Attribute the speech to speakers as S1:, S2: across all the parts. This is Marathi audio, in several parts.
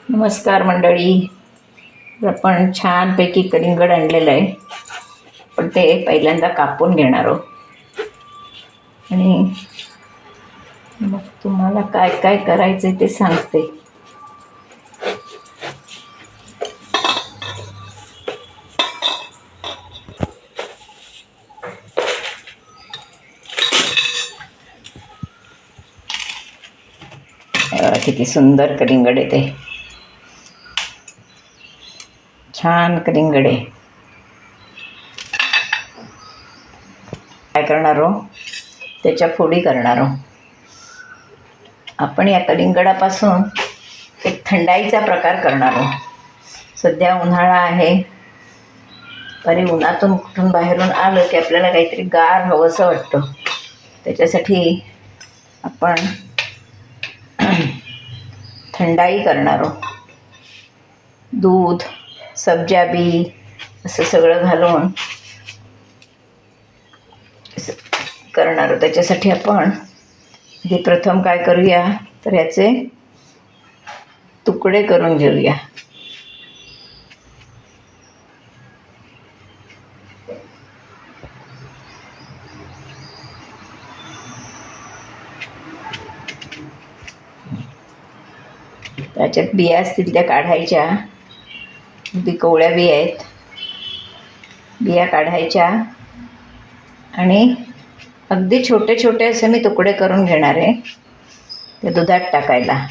S1: नमस्कार मंडळी. आपण छानपैकी कलिंगड आणलेलं आहे, पण ते पहिल्यांदा कापून घेणार आहोत आणि मग तुम्हाला काय काय करायचं ते सांगते. किती सुंदर कलिंगड आहे, ते छान कलिंगड आहे. काय करणार आहो, त्याच्या फोडी करणार आहो आपण. या कलिंगडापासून एक थंडाईचा प्रकार करणार आहोत. सध्या उन्हाळा आहे, तरी उन्हातून कुठून बाहेरून आलं की आपल्याला काहीतरी गार हवंसं वाटतं. त्याच्यासाठी आपण थंडाई करणार आहोत. दूध, सब्जा बी असं सगळं घालून करणार आहोत. त्याच्यासाठी आपण प्रथम काय करूया, तर याचे तुकडे करून घेऊया. त्याच्यात बिया असतील त्या काढायच्या. अगदी कोवळ्या बिया आहेत, बिया काढायच्या आणि अगदी छोटे छोटे असे मी तुकडे करून घेणार आहे, ते दुधात टाकायला.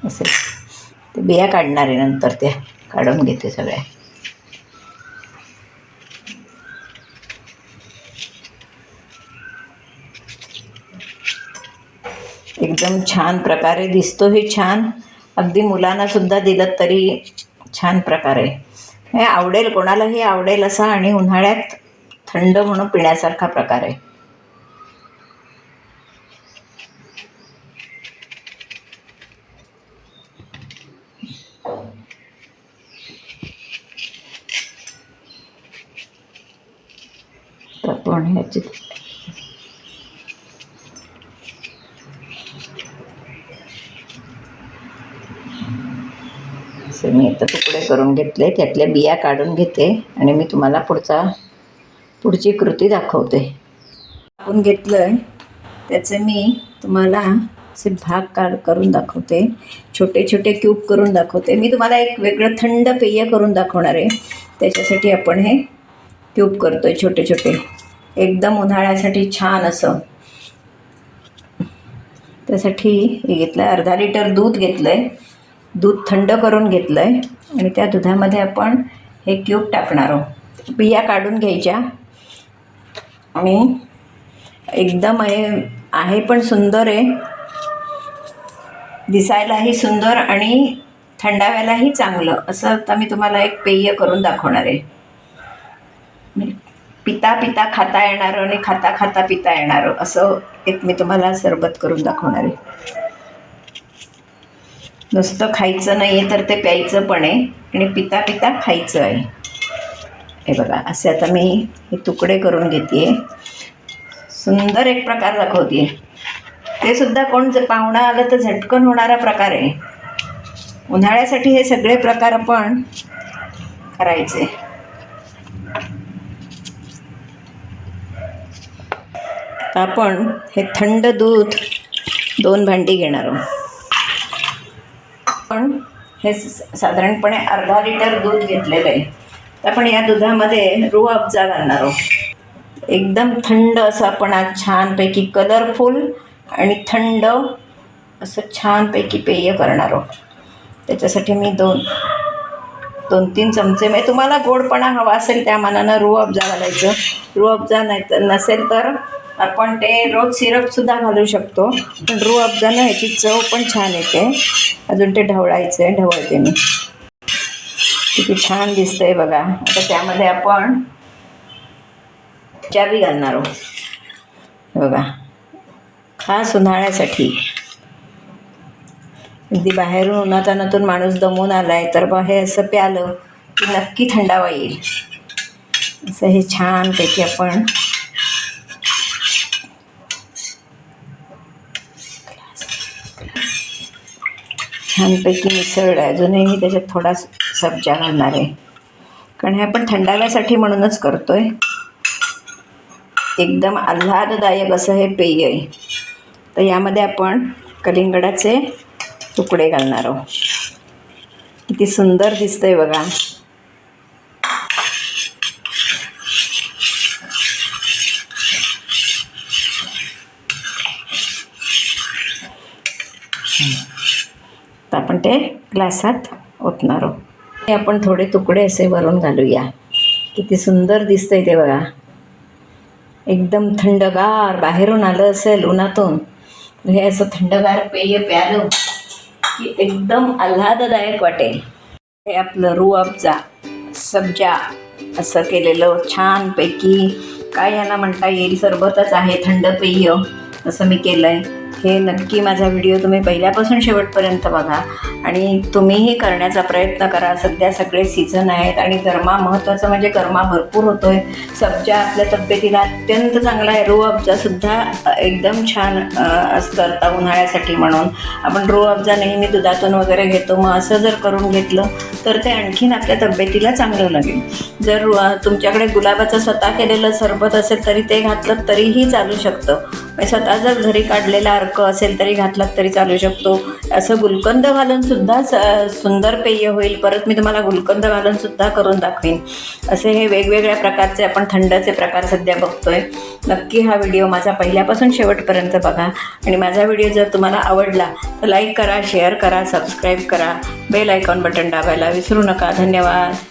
S1: असे ते बिया काढणार आहे, नंतर त्या काढून घेते सगळ्या. एकदम छान प्रकारे दिसतो हे. छान, अगदी मुलांना सुद्धा दिलं तरी छान प्रकारे हे आवडेल, कोणालाही आवडेल असा आणि उन्हाळ्यात थंड म्हणून पिण्यासारखा प्रकार आहे. आपण ह्याची मी आता तुकडे करून घेतले, त्यातल्या बिया काढून घेते आणि मी तुम्हाला पुढची कृती दाखवते. कापून घेतलं आहे त्याचे मी तुम्हाला असे भाग करून दाखवते, छोटे छोटे क्यूब करून दाखवते. मी तुम्हाला एक वेगळं थंड पेय करून दाखवणार आहे. त्याच्यासाठी आपण हे क्यूब करतो आहे छोटे छोटे, एकदम उन्हाळ्यासाठी छान असं. त्यासाठी हे घेतलं आहे, अर्धा लिटर दूध घेतलं आहे. दूध थंड करून घेतलं आहे आणि त्या दुधामध्ये आपण हे क्यूब टाकणार आहोत. बिया काढून घ्यायच्या आणि एकदम आहे पण सुंदर आहे, दिसायलाही सुंदर आणि थंडाव्यालाही चांगलं असं. आता मी तुम्हाला एक पेय करून दाखवणार आहे. पिता पिता खाता येणारं आणि खाता खाता पिता येणारं असं एक मी तुम्हाला सरबत करून दाखवणार आहे. नुसतं खायचं नाही आहे, तर ते प्यायचं पण आहे आणि पिता पिता खायचं आहे. हे बघा, असे आता मी हे तुकडे करून घेते आहे. सुंदर एक प्रकार दाखवते आहे. ते सुद्धा कोण पाहुणा आलं तर झटकन होणारा प्रकार आहे. उन्हाळ्यासाठी हे सगळे प्रकार आपण करायचे. आपण हे थंड दूध 2 भांडी घेणार आहोत. आपण हे साधारणपणे अर्धा लिटर दूध घेतलेलं आहे. तर आपण या दुधामध्ये रूह अफजा घालणार आहोत. एकदम थंड असं आपण आज छानपैकी कलरफुल आणि थंड असं छानपैकी पेय करणार आहोत. त्याच्यासाठी मी 2-3 चमचे, म्हणजे तुम्हाला गोडपणा हवा असेल त्या मानानं रूह अफजा घालायचं. रूह अफजा नाही तर नसेल तर आपण ते रोज सिरपसुद्धा घालू शकतो, पण रूह अफजानं ह्याची चव पण छान येते. अजून ते ढवळायचं आहे, ढवळते मी. किती छान दिसतंय बघा. आता त्यामध्ये आपण चाबी घालणार आहोत. बघा, खास उन्हाळ्यासाठी अगदी बाहेरून उन्हातानातून माणूस दमून आला आहे तर बा हे असं प्यालं की नक्की थंडावा येईल. असं हे छानपैकी आपण छानपैकी मिसळलं. अजूनही त्याच्यात थोडा सब्जा घालणार आहे, कारण हे आपण थंडाव्यासाठी म्हणूनच करतो आहे. एकदम आल्हाददायक असं हे पेय आहे. तर यामध्ये आपण कलिंगडाचे तुकडे घालणार आहोत. किती सुंदर दिसतंय बघा. तर आपण ते ग्लासात ओतणार आहोत. हे आपण थोडे तुकडे असे वरून घालूया. किती सुंदर दिसतंय ते बघा. एकदम थंडगार. बाहेरून आलं असेल उन्हातून, हे असं थंडगार पेय प्यालं की एकदम आल्हाददायक वाटेल. हे आपलं रूह अफजा सब्जा असं केलेलं छानपैकी, काय याला म्हणता येईल, सरबतच आहे, थंड पेय असं मी केलं आहे. हे नक्की माझा व्हिडिओ तुम्ही पहिल्यापासून शेवटपर्यंत बघा आणि तुम्हीही करण्याचा प्रयत्न करा. सध्या सगळे सीझन आहेत आणि गरमा, महत्त्वाचं म्हणजे गरमा भरपूर होतो आहे. सब्जा आपल्या तब्येतीला अत्यंत चांगला आहे. रूह अफजासुद्धा एकदम छान असतं आता उन्हाळ्यासाठी म्हणून. आपण रूह अफजा नेहमी दुधातून वगैरे घेतो, मग असं जर करून घेतलं तर ते आणखीन आपल्या तब्येतीला चांगलं लागेल. जर तुमच्याकडे गुलाबाचं स्वतः केलेलं सरबत असेल तरी ते घातलं तरीही चालू शकतं. स्वतः जर घरी काढलेला अर्क असेल तरी घातलात तरी चालू शकतो. असं गुलकंद घालून सुद्धा सुंदर पेय होईल. परत मी तुम्हाला गुलकंद घालून सुद्धा करून दाखवीन. असे हे वेगवेगळ्या प्रकारचे आपण थंडचे प्रकार सध्या बघतोय. नक्की हा व्हिडिओ माझा पहिल्यापासून शेवटपर्यंत बघा आणि माझा व्हिडिओ जर तुम्हाला आवडला तर लाईक करा, शेअर करा, सबस्क्राईब करा, बेल आयकॉन बटन दाबायला विसरू नका. धन्यवाद.